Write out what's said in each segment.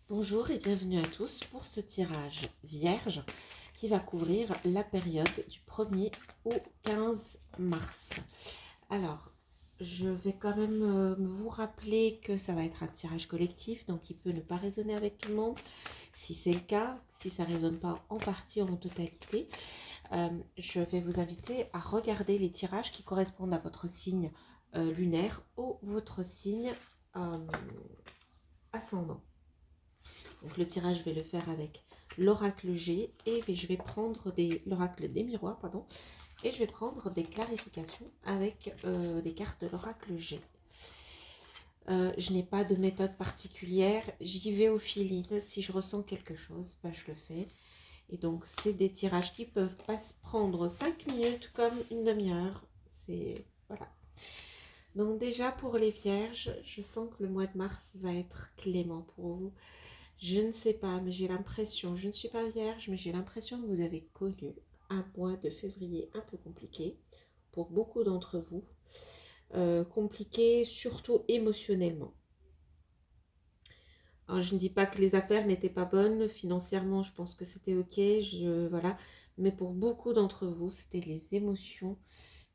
Bonjour et bienvenue à tous pour ce tirage vierge qui va couvrir la période du 1er au 15 mars. Alors, je vais quand même vous rappeler que ça va être un tirage collectif, donc il peut ne pas résonner avec tout le monde. Si c'est le cas, si ça ne résonne pas en partie ou en totalité, je vais vous inviter à regarder les tirages qui correspondent à votre signe lunaire ou votre signe ascendant. Donc le tirage, je vais le faire avec l'oracle G et je vais prendre l'oracle des miroirs, pardon, et je vais prendre des clarifications avec des cartes de l'oracle G. Je n'ai pas de méthode particulière, j'y vais au feeling. Si je ressens quelque chose, ben, je le fais. Et donc, c'est des tirages qui peuvent pas se prendre 5 minutes comme une demi-heure. C'est... Voilà. Donc déjà, pour les vierges, je sens que le mois de mars va être clément pour vous. Je ne sais pas, mais j'ai l'impression, je ne suis pas vierge, mais j'ai l'impression que vous avez connu un mois de février un peu compliqué pour beaucoup d'entre vous. Compliqué surtout émotionnellement. Alors, je ne dis pas que les affaires n'étaient pas bonnes, financièrement je pense que c'était ok, voilà. Mais pour beaucoup d'entre vous, c'était les émotions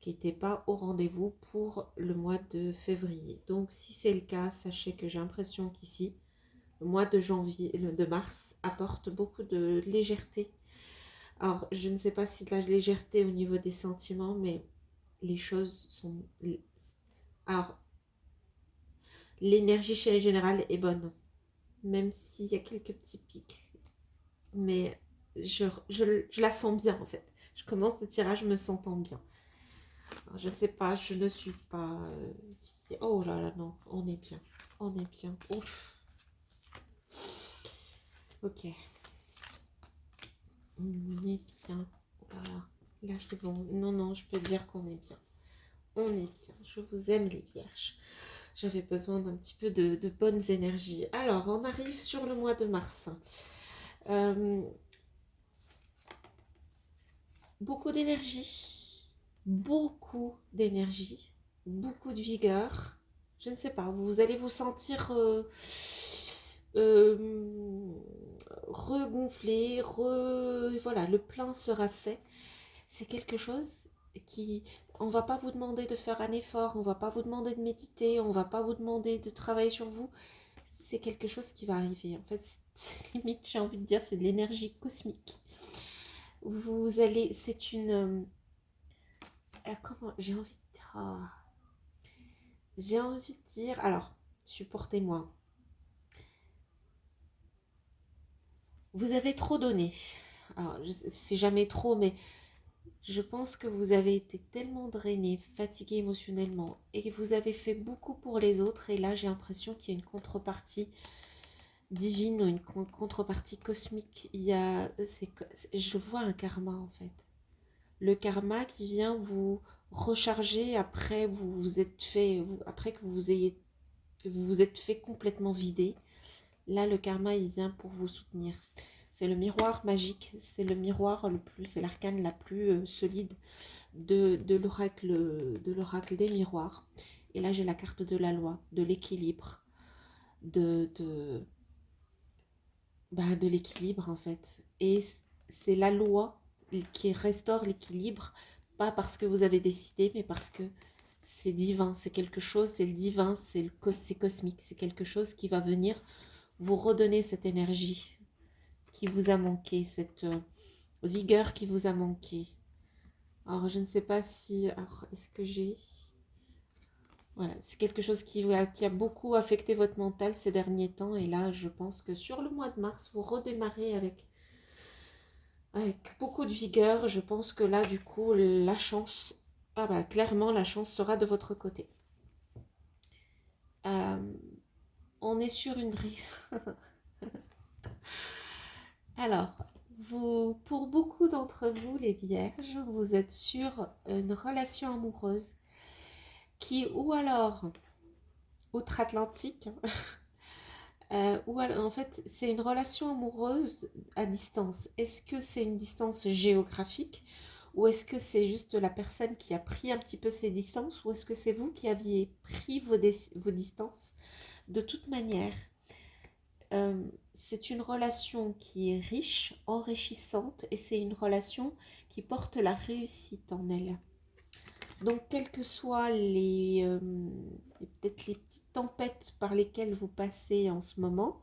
qui n'étaient pas au rendez-vous pour le mois de février. Donc si c'est le cas, sachez que j'ai l'impression qu'ici, le mois de janvier, de mars apporte beaucoup de légèreté. Alors, je ne sais pas si de la légèreté au niveau des sentiments, mais les choses sont... Alors, l'énergie chez les générales est bonne, même s'il y a quelques petits pics. Mais je la sens bien, en fait. Je commence le tirage me sentant bien. Alors, je ne sais pas, je ne suis pas... Oh là là, non, on est bien. On est bien. Ouf. Ok. On est bien. Voilà. Là, c'est bon. Non, non, je peux dire qu'on est bien. On est bien. Je vous aime, les vierges. J'avais besoin d'un petit peu de bonnes énergies. Alors, on arrive sur le mois de mars. Beaucoup d'énergie. Beaucoup d'énergie. Beaucoup de vigueur. Je ne sais pas. Vous allez vous sentir... regonflé, voilà, le plein sera fait. C'est quelque chose qui, on va pas vous demander de faire un effort, on va pas vous demander de méditer, on va pas vous demander de travailler sur vous. C'est quelque chose qui va arriver. En fait, limite, j'ai envie de dire, c'est de l'énergie cosmique. Vous allez, c'est une, comment, j'ai envie de dire, j'ai envie de dire, alors, supportez-moi. Vous avez trop donné. Alors, c'est jamais trop, mais je pense que vous avez été tellement drainé, fatigué émotionnellement et que vous avez fait beaucoup pour les autres. Et là, j'ai l'impression qu'il y a une contrepartie divine ou une contrepartie cosmique. Je vois un karma en fait. Le karma qui vient vous recharger après après que vous vous êtes fait complètement vider. Là, le karma, il vient pour vous soutenir. C'est le miroir magique, c'est le miroir le plus, c'est l'arcane la plus solide de l'oracle des miroirs. Et là, j'ai la carte de la loi, de l'équilibre, de, de, de l'équilibre en fait. Et c'est la loi qui restaure l'équilibre, pas parce que vous avez décidé, mais parce que c'est divin, c'est quelque chose, c'est le divin, c'est cosmique, c'est quelque chose qui va venir vous redonner cette énergie qui vous a manqué, cette vigueur qui vous a manqué. Alors, je ne sais pas si... Alors, est-ce que j'ai... Voilà, c'est quelque chose qui a beaucoup affecté votre mental ces derniers temps. Et là, je pense que sur le mois de mars, vous redémarrez avec beaucoup de vigueur. Je pense que là, du coup, la chance... Ah bah, clairement, la chance sera de votre côté. On est sur une rive. Alors, pour beaucoup d'entre vous, les vierges, vous êtes sur une relation amoureuse qui, ou alors outre-Atlantique, ou alors, en fait, c'est une relation amoureuse à distance. Est-ce que c'est une distance géographique ou est-ce que c'est juste la personne qui a pris un petit peu ses distances ou est-ce que c'est vous qui aviez pris vos distances? De toute manière, c'est une relation qui est riche, enrichissante, et c'est une relation qui porte la réussite en elle. Donc, quelles que soient peut-être les petites tempêtes par lesquelles vous passez en ce moment,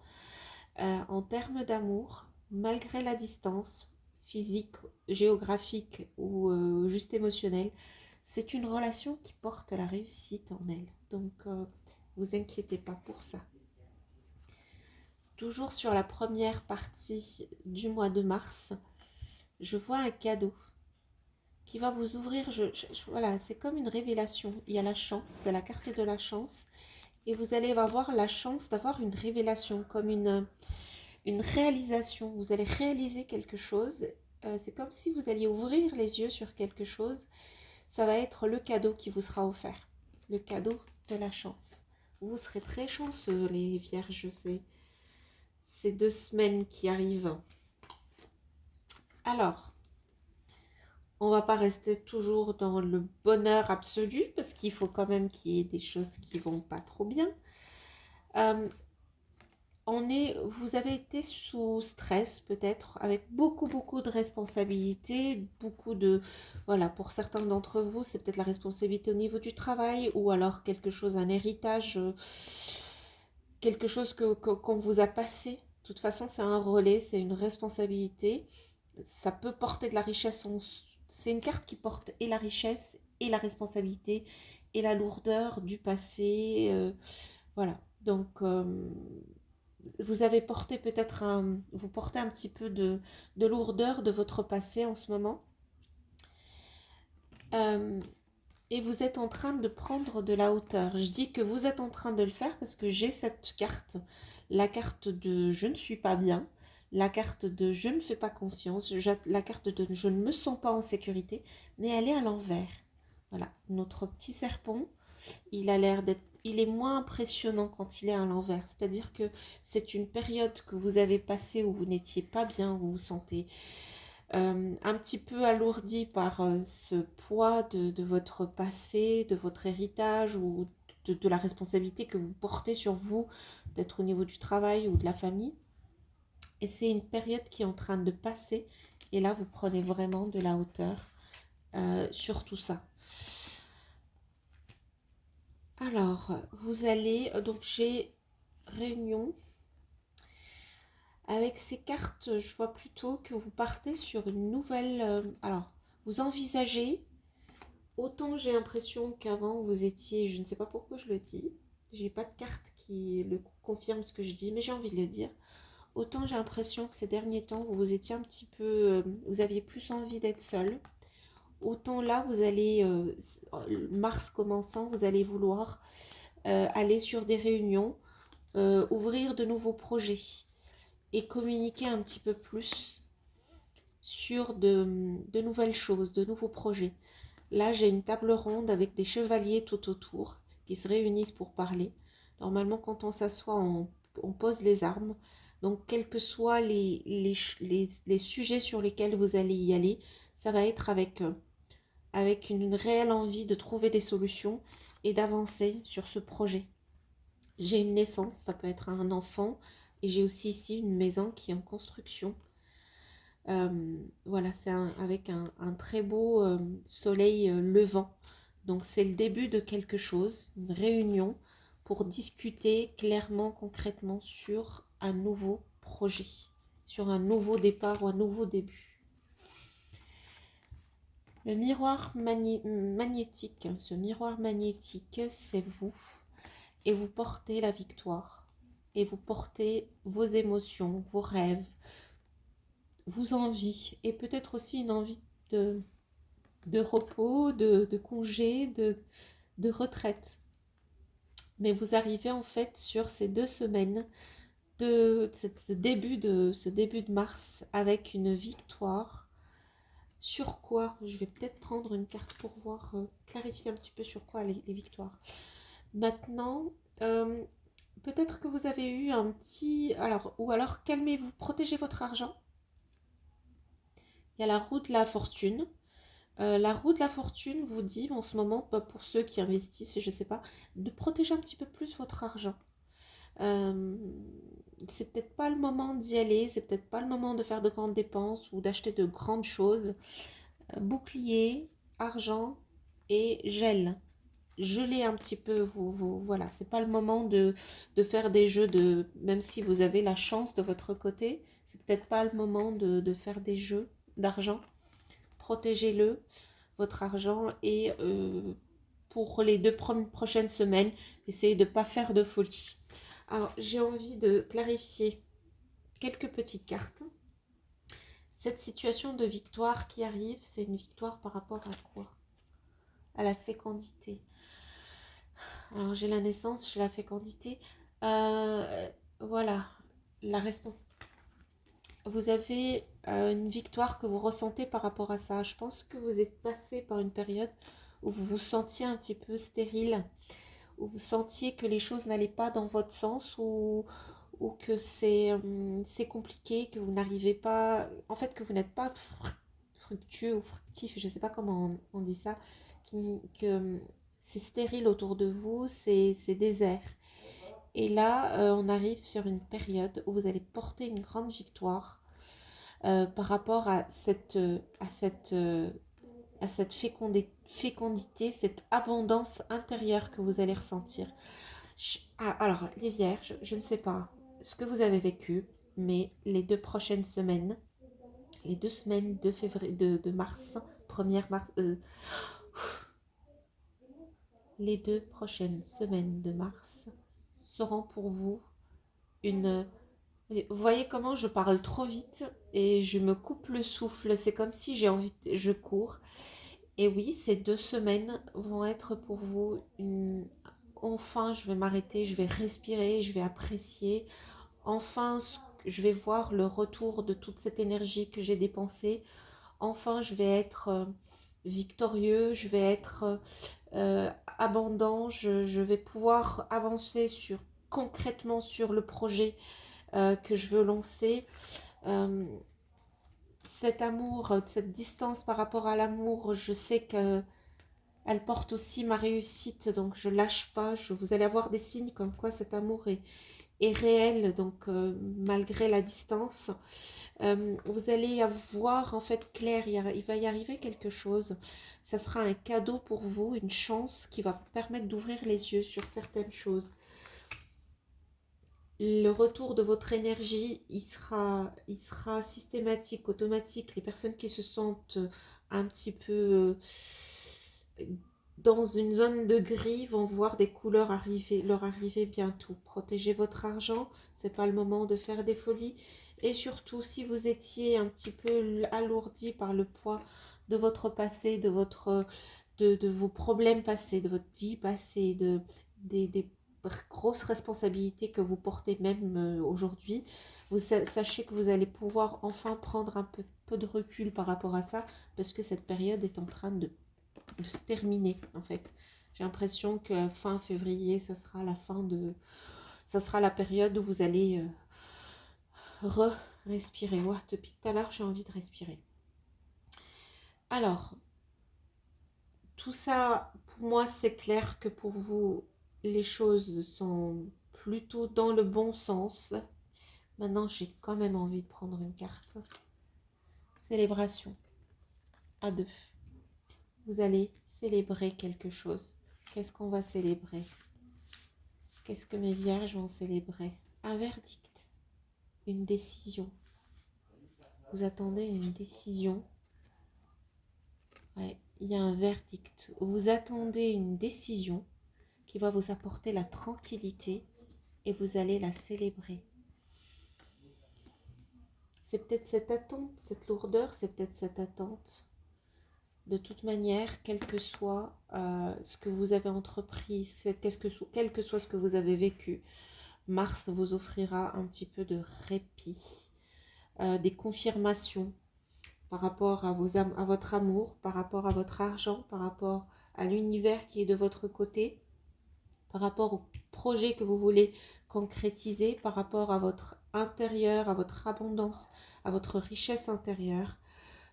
en termes d'amour, malgré la distance physique, géographique ou juste émotionnelle, c'est une relation qui porte la réussite en elle. Donc, vous inquiétez pas pour ça. Toujours sur la première partie du mois de mars, je vois un cadeau qui va vous ouvrir. Voilà, c'est comme une révélation. Il y a la chance, c'est la carte de la chance. Et vous allez avoir la chance d'avoir une révélation, comme une réalisation. Vous allez réaliser quelque chose. C'est comme si vous alliez ouvrir les yeux sur quelque chose. Ça va être le cadeau qui vous sera offert. Le cadeau de la chance. Vous serez très chanceux, les vierges, ces 2 semaines qui arrivent. Alors, on va pas rester toujours dans le bonheur absolu parce qu'il faut quand même qu'il y ait des choses qui vont pas trop bien. Vous avez été sous stress peut-être, avec beaucoup de responsabilités, voilà, pour certains d'entre vous, c'est peut-être la responsabilité au niveau du travail ou alors quelque chose, un héritage, quelque chose qu'on vous a passé. De toute façon, c'est un relais, c'est une responsabilité. Ça peut porter de la richesse. C'est une carte qui porte et la richesse et la responsabilité et la lourdeur du passé. Voilà. Donc, vous avez porté peut-être vous portez un petit peu de lourdeur de votre passé en ce moment. Et vous êtes en train de prendre de la hauteur. Je dis que vous êtes en train de le faire parce que j'ai cette carte, la carte de je ne suis pas bien, la carte de je ne fais pas confiance, la carte de je ne me sens pas en sécurité, mais elle est à l'envers. Voilà, notre petit serpent, il a l'air d'être, il est moins impressionnant quand il est à l'envers. C'est-à-dire que c'est une période que vous avez passée où vous n'étiez pas bien, où vous vous sentez un petit peu alourdi par ce poids de votre passé, de votre héritage ou de la responsabilité que vous portez sur vous, d'être au niveau du travail ou de la famille. Et c'est une période qui est en train de passer. Et là, vous prenez vraiment de la hauteur sur tout ça. Alors, vous allez... Donc, j'ai réunion. Avec ces cartes, je vois plutôt que vous partez sur une nouvelle... alors, vous envisagez... Autant j'ai l'impression qu'avant vous étiez, je ne sais pas pourquoi je le dis, j'ai pas de carte qui le confirme ce que je dis, mais j'ai envie de le dire. Autant j'ai l'impression que ces derniers temps vous étiez un petit peu, vous aviez plus envie d'être seul. Autant là vous allez, mars commençant, vous allez vouloir aller sur des réunions, ouvrir de nouveaux projets et communiquer un petit peu plus sur de nouvelles choses, de nouveaux projets. Là, j'ai une table ronde avec des chevaliers tout autour qui se réunissent pour parler. Normalement, quand on s'assoit, on pose les armes. Donc, quels que soient les sujets sur lesquels vous allez y aller, ça va être avec une réelle envie de trouver des solutions et d'avancer sur ce projet. J'ai une naissance, ça peut être un enfant, et j'ai aussi ici une maison qui est en construction. Voilà, c'est avec un très beau soleil levant. Donc c'est le début de quelque chose, une réunion pour discuter clairement, concrètement sur un nouveau projet, sur un nouveau départ ou un nouveau début. Le miroir magnétique, ce miroir magnétique, c'est vous. Et vous portez la victoire. Et vous portez vos émotions, vos rêves, vos envies. Et peut-être aussi une envie de repos, de congé, de retraite. Mais vous arrivez en fait sur ces 2 semaines de ce début de mars avec une victoire. Sur quoi? Je vais peut-être prendre une carte pour voir, clarifier un petit peu sur quoi les victoires. Maintenant, peut-être que vous avez eu un petit... Alors, ou alors calmez-vous, protégez votre argent. Il y a la roue de la fortune. La roue de la fortune vous dit en ce moment, pour ceux qui investissent, je ne sais pas, de protéger un petit peu plus votre argent. Euh, c'est peut-être pas le moment d'y aller, c'est peut-être pas le moment de faire de grandes dépenses ou d'acheter de grandes choses. Bouclier, argent et gel. Gelez un petit peu, voilà, c'est pas le moment de faire des jeux de, même si vous avez la chance de votre côté, c'est peut-être pas le moment de faire des jeux d'argent. Protégez-le, votre argent, et pour les deux prochaines semaines, essayez de ne pas faire de folie. Alors, j'ai envie de clarifier quelques petites cartes. Cette situation de victoire qui arrive, c'est une victoire par rapport à quoi? À la fécondité. Alors, j'ai la naissance, j'ai la fécondité. Voilà, la responsabilité. Vous avez une victoire que vous ressentez par rapport à ça. Je pense que vous êtes passé par une période où vous vous sentiez un petit peu stérile, où vous sentiez que les choses n'allaient pas dans votre sens, ou que c'est compliqué, que vous n'arrivez pas, en fait que vous n'êtes pas fructueux ou fructif, je ne sais pas comment on dit ça, que c'est stérile autour de vous, c'est désert. Et là, on arrive sur une période où vous allez porter une grande victoire par rapport à cette fécondité, cette abondance intérieure que vous allez ressentir. Alors, les vierges, je ne sais pas ce que vous avez vécu, mais les deux prochaines semaines, les 2 semaines de février, de mars, première mars, les 2 prochaines semaines de mars seront pour vous une... Vous voyez comment je parle trop vite et je me coupe le souffle. C'est comme si j'ai envie, je cours. Et oui, ces 2 semaines vont être pour vous une... Enfin, je vais m'arrêter, je vais respirer, je vais apprécier. Enfin, je vais voir le retour de toute cette énergie que j'ai dépensée. Enfin, je vais être victorieux, je vais être abondant, je vais pouvoir avancer concrètement sur le projet que je veux lancer. Euh, Cet amour, cette distance par rapport à l'amour, je sais que elle porte aussi ma réussite, donc je lâche pas. Vous allez avoir des signes comme quoi cet amour est réel, donc malgré la distance. Vous allez y avoir en fait clair, il va y arriver quelque chose. Ça sera un cadeau pour vous, une chance qui va vous permettre d'ouvrir les yeux sur certaines choses. Le retour de votre énergie, il sera systématique, automatique. Les personnes qui se sentent un petit peu dans une zone de gris vont voir des couleurs leur arriver bientôt. Protégez votre argent, c'est pas le moment de faire des folies. Et surtout, si vous étiez un petit peu alourdi par le poids de votre passé, de vos problèmes passés, de votre vie passée, des grosses responsabilités que vous portez même aujourd'hui, sachez que vous allez pouvoir enfin prendre un peu de recul par rapport à ça, parce que cette période est en train de se terminer en fait. J'ai l'impression que fin février, ça sera la période où vous allez respirer. Ouais, depuis tout à l'heure, j'ai envie de respirer. Alors, tout ça, pour moi, c'est clair que pour vous, les choses sont plutôt dans le bon sens. Maintenant, j'ai quand même envie de prendre une carte. Célébration à deux. Vous allez célébrer quelque chose. Qu'est-ce qu'on va célébrer? Qu'est-ce que mes vierges vont célébrer? Un verdict, une décision. Vous attendez une décision. Ouais, il y a un verdict. Vous attendez une décision qui va vous apporter la tranquillité et vous allez la célébrer. C'est peut-être cette attente, cette lourdeur, c'est peut-être cette attente. De toute manière, quel que soit ce que vous avez entrepris, quel que soit ce que vous avez vécu, Mars vous offrira un petit peu de répit, des confirmations par rapport à votre amour, par rapport à votre argent, par rapport à l'univers qui est de votre côté, par rapport au projet que vous voulez concrétiser, par rapport à votre intérieur, à votre abondance, à votre richesse intérieure.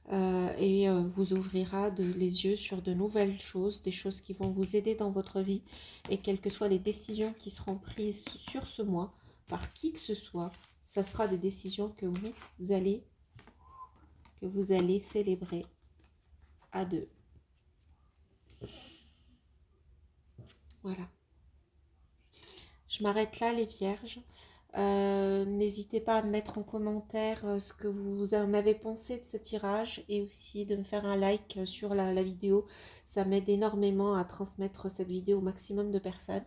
vous ouvrira les yeux sur de nouvelles choses, des choses qui vont vous aider dans votre vie. Et quelles que soient les décisions qui seront prises sur ce mois, par qui que ce soit, ça sera des décisions que vous allez célébrer à deux. Voilà. Je m'arrête là, les vierges. N'hésitez pas à me mettre en commentaire ce que vous en avez pensé de ce tirage et aussi de me faire un like sur la vidéo. Ça m'aide énormément à transmettre cette vidéo au maximum de personnes.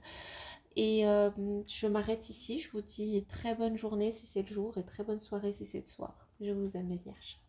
Et je m'arrête ici. Je vous dis très bonne journée si c'est le jour et très bonne soirée si c'est le soir. Je vous aime, mes vierges.